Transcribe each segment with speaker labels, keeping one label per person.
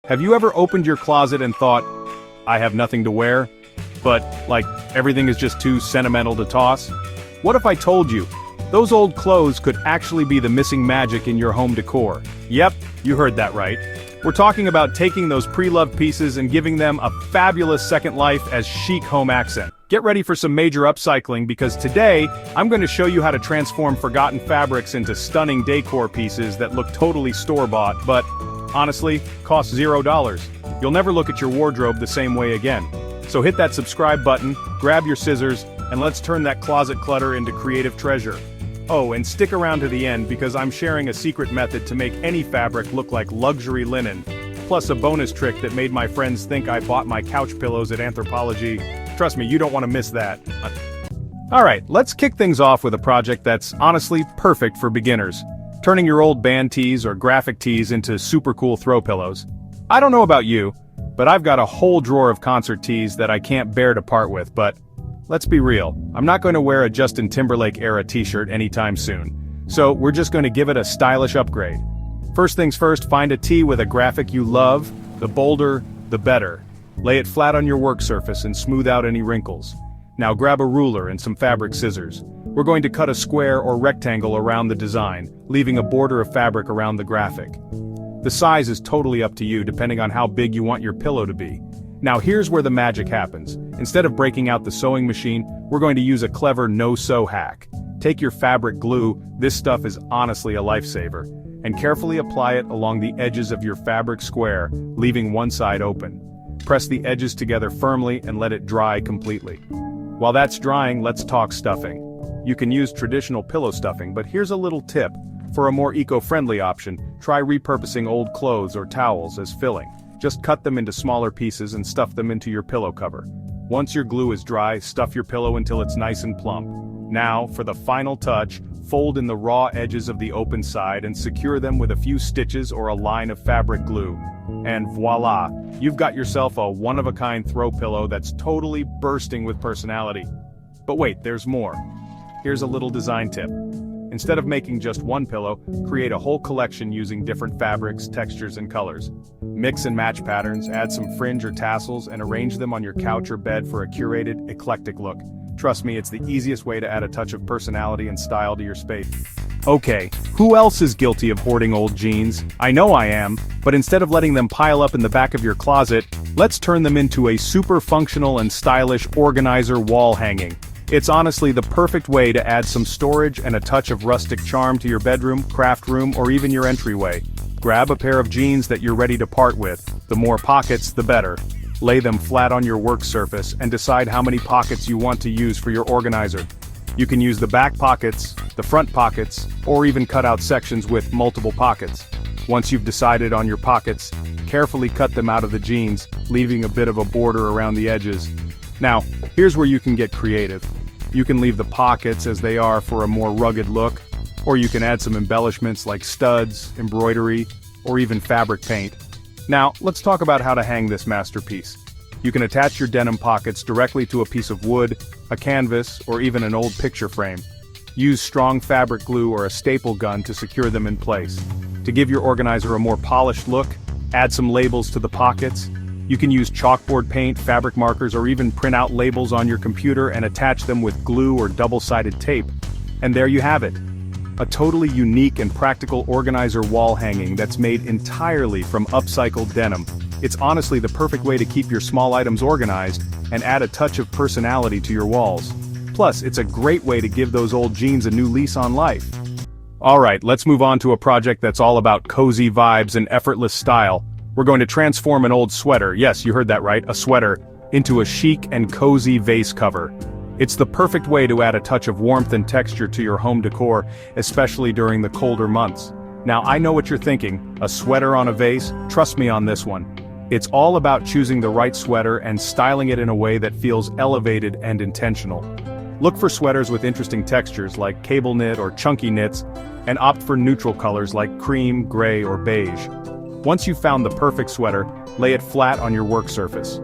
Speaker 1: Have you ever opened your closet and thought, I have nothing to wear, but, like, everything is just too sentimental to toss? What if I told you, those old clothes could actually be the missing magic in your home decor? Yep, you heard that right. We're talking about taking those pre-loved pieces and giving them a fabulous second life as chic home accent. Get ready for some major upcycling because today, I'm going to show you how to transform forgotten fabrics into stunning decor pieces that look totally store-bought, but honestly, cost $0. You'll never look at your wardrobe the same way again. So hit that subscribe button, grab your scissors, and let's turn that closet clutter into creative treasure. Oh, and stick around to the end because I'm sharing a secret method to make any fabric look like luxury linen, plus a bonus trick that made my friends think I bought my couch pillows at Anthropologie. Trust me, you don't want to miss that. Alright, let's kick things off with a project that's honestly perfect for beginners. Turning your old band tees or graphic tees into super cool throw pillows. I don't know about you, but I've got a whole drawer of concert tees that I can't bear to part with, but let's be real, I'm not going to wear a Justin Timberlake era t-shirt anytime soon. So we're just going to give it a stylish upgrade. First things first, find a tee with a graphic you love. The bolder, the better. Lay it flat on your work surface and smooth out any wrinkles. Now grab a ruler and some fabric scissors. We're going to cut a square or rectangle around the design, leaving a border of fabric around the graphic. The size is totally up to you depending on how big you want your pillow to be. Now here's where the magic happens. Instead of breaking out the sewing machine, we're going to use a clever no-sew hack. Take your fabric glue, this stuff is honestly a lifesaver, and carefully apply it along the edges of your fabric square, leaving one side open. Press the edges together firmly and let it dry completely. While that's drying, let's talk stuffing. You can use traditional pillow stuffing, but here's a little tip. For a more eco-friendly option, try repurposing old clothes or towels as filling. Just cut them into smaller pieces and stuff them into your pillow cover. Once your glue is dry, stuff your pillow until it's nice and plump. Now, for the final touch, fold in the raw edges of the open side and secure them with a few stitches or a line of fabric glue. And voila, you've got yourself a one-of-a-kind throw pillow that's totally bursting with personality. But wait, there's more. Here's a little design tip. Instead of making just one pillow, create a whole collection using different fabrics, textures, and colors. Mix and match patterns, add some fringe or tassels, and arrange them on your couch or bed for a curated, eclectic look. Trust me, it's the easiest way to add a touch of personality and style to your space. Okay, who else is guilty of hoarding old jeans? I know I am, but instead of letting them pile up in the back of your closet, let's turn them into a super functional and stylish organizer wall hanging. It's honestly the perfect way to add some storage and a touch of rustic charm to your bedroom, craft room, or even your entryway. Grab a pair of jeans that you're ready to part with. The more pockets, the better. Lay them flat on your work surface and decide how many pockets you want to use for your organizer. You can use the back pockets, the front pockets, or even cut out sections with multiple pockets. Once you've decided on your pockets, carefully cut them out of the jeans, leaving a bit of a border around the edges. Now, here's where you can get creative. You can leave the pockets as they are for a more rugged look, or you can add some embellishments like studs, embroidery, or even fabric paint. Now, let's talk about how to hang this masterpiece. You can attach your denim pockets directly to a piece of wood, a canvas, or even an old picture frame. Use strong fabric glue or a staple gun to secure them in place. To give your organizer a more polished look, add some labels to the pockets. You can use chalkboard paint, fabric markers, or even print out labels on your computer and attach them with glue or double-sided tape. And there you have it. A totally unique and practical organizer wall hanging that's made entirely from upcycled denim. It's honestly the perfect way to keep your small items organized and add a touch of personality to your walls. Plus, it's a great way to give those old jeans a new lease on life. Alright, let's move on to a project that's all about cozy vibes and effortless style. We're going to transform an old sweater, yes, you heard that right, a sweater, into a chic and cozy vase cover. It's the perfect way to add a touch of warmth and texture to your home decor, especially during the colder months. Now I know what you're thinking, a sweater on a vase? Trust me on this one. It's all about choosing the right sweater and styling it in a way that feels elevated and intentional. Look for sweaters with interesting textures like cable knit or chunky knits, and opt for neutral colors like cream, gray, or beige. Once you've found the perfect sweater, lay it flat on your work surface.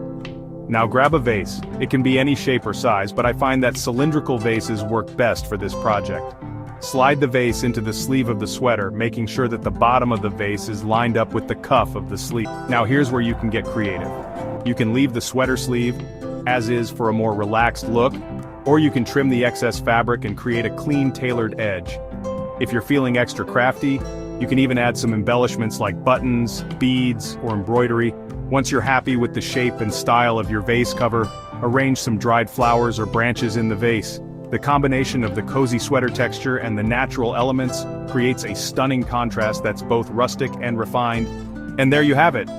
Speaker 1: Now grab a vase. It can be any shape or size, but I find that cylindrical vases work best for this project. Slide the vase into the sleeve of the sweater, making sure that the bottom of the vase is lined up with the cuff of the sleeve. Now here's where you can get creative. You can leave the sweater sleeve as is for a more relaxed look, or you can trim the excess fabric and create a clean, tailored edge. If you're feeling extra crafty, you can even add some embellishments like buttons, beads, or embroidery. Once you're happy with the shape and style of your vase cover, arrange some dried flowers or branches in the vase. The combination of the cozy sweater texture and the natural elements creates a stunning contrast that's both rustic and refined. And there you have it.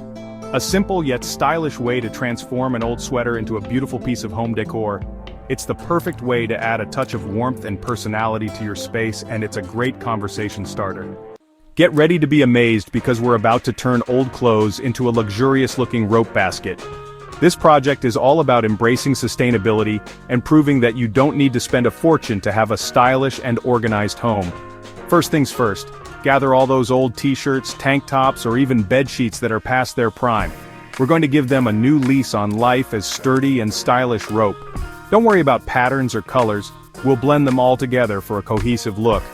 Speaker 1: A simple yet stylish way to transform an old sweater into a beautiful piece of home decor. It's the perfect way to add a touch of warmth and personality to your space, and it's a great conversation starter. Get ready to be amazed because we're about to turn old clothes into a luxurious-looking rope basket. This project is all about embracing sustainability and proving that you don't need to spend a fortune to have a stylish and organized home. First things first, gather all those old t-shirts, tank tops, or even bed sheets that are past their prime. We're going to give them a new lease on life as sturdy and stylish rope. Don't worry about patterns or colors, we'll blend them all together for a cohesive look.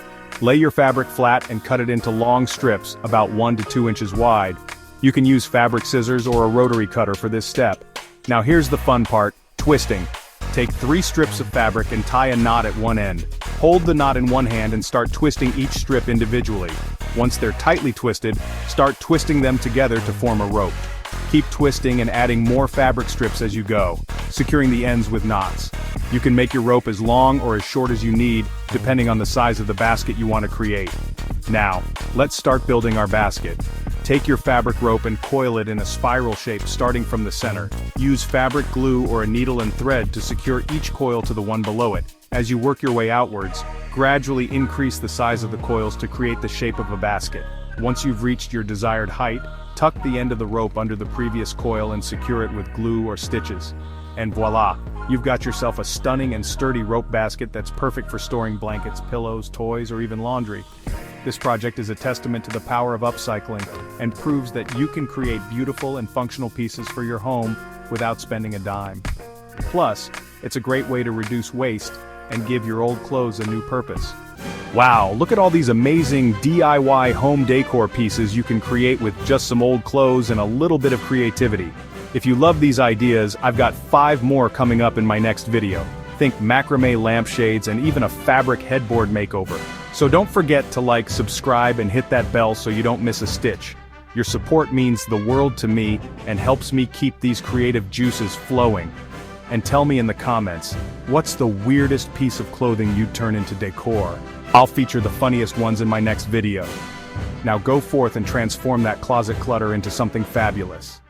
Speaker 1: Lay your fabric flat and cut it into long strips about 1 to 2 inches wide. You can use fabric scissors or a rotary cutter for this step. Now here's the fun part, twisting. Take 3 strips of fabric and tie a knot at one end. Hold the knot in one hand and start twisting each strip individually. Once they're tightly twisted, start twisting them together to form a rope. Keep twisting and adding more fabric strips as you go, securing the ends with knots. You can make your rope as long or as short as you need, depending on the size of the basket you want to create. Now, let's start building our basket. Take your fabric rope and coil it in a spiral shape starting from the center. Use fabric glue or a needle and thread to secure each coil to the one below it. As you work your way outwards, gradually increase the size of the coils to create the shape of a basket. Once you've reached your desired height, tuck the end of the rope under the previous coil and secure it with glue or stitches. And voila! You've got yourself a stunning and sturdy rope basket that's perfect for storing blankets, pillows, toys, or even laundry. This project is a testament to the power of upcycling and proves that you can create beautiful and functional pieces for your home without spending a dime. Plus, it's a great way to reduce waste and give your old clothes a new purpose. Wow, look at all these amazing DIY home decor pieces you can create with just some old clothes and a little bit of creativity. If you love these ideas, I've got 5 more coming up in my next video. Think macrame lampshades and even a fabric headboard makeover. So don't forget to like, subscribe, and hit that bell so you don't miss a stitch. Your support means the world to me and helps me keep these creative juices flowing. And tell me in the comments, what's the weirdest piece of clothing you'd turn into decor? I'll feature the funniest ones in my next video. Now go forth and transform that closet clutter into something fabulous.